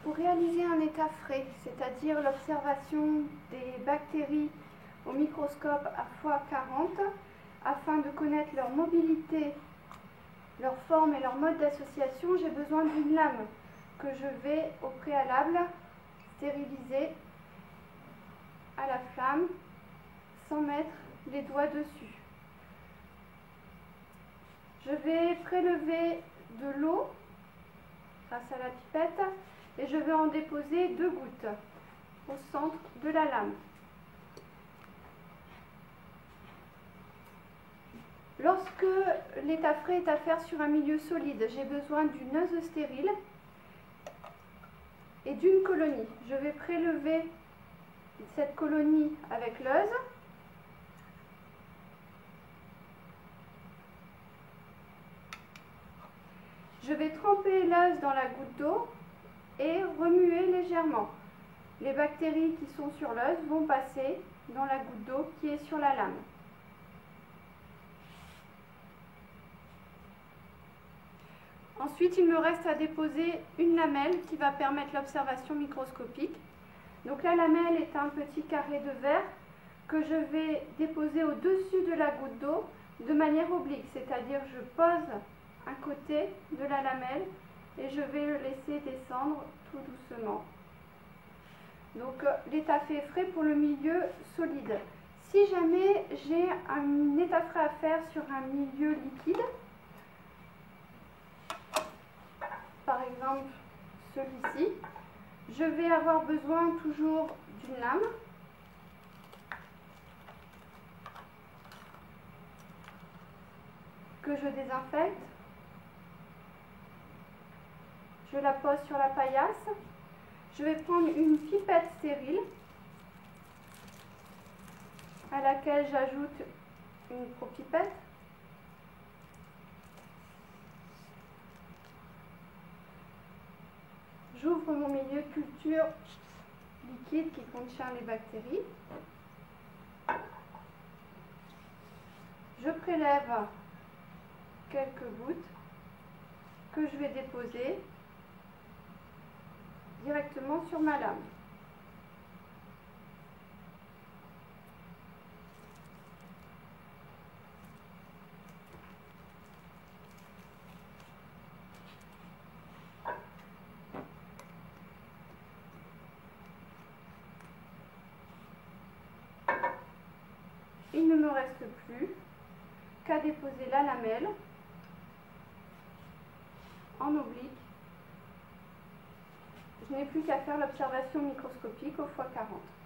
Pour réaliser un état frais, c'est-à-dire l'observation des bactéries au microscope à x40, afin de connaître leur mobilité, leur forme et leur mode d'association, j'ai besoin d'une lame que je vais au préalable stériliser à la flamme sans mettre les doigts dessus. Je vais prélever de l'eau grâce à la pipette et je vais en déposer 2 gouttes au centre de la lame. Lorsque l'état frais est à faire sur un milieu solide, j'ai besoin d'une œuse stérile et d'une colonie. Je vais prélever cette colonie avec l'œuse. Je vais tremper l'œuse dans la goutte d'eau et remuer légèrement. Les bactéries qui sont sur l'œuse vont passer dans la goutte d'eau qui est sur la lame. Ensuite, il me reste à déposer une lamelle qui va permettre l'observation microscopique. Donc la lamelle est un petit carré de verre que je vais déposer au-dessus de la goutte d'eau de manière oblique, c'est-à-dire je pose un côté de la lamelle et je vais le laisser descendre tout doucement. Donc l'état fait est frais pour le milieu solide. Si jamais j'ai un état frais à faire sur un milieu liquide, par exemple celui-ci, je vais avoir besoin toujours d'une lame que je désinfecte. Je la pose sur la paillasse. Je vais prendre une pipette stérile à laquelle j'ajoute une propipette. J'ouvre mon milieu de culture liquide qui contient les bactéries. Je prélève quelques gouttes que je vais déposer directement sur ma lame. Il ne me reste plus qu'à déposer la lamelle en oblique. Je n'ai plus qu'à faire l'observation microscopique au x40.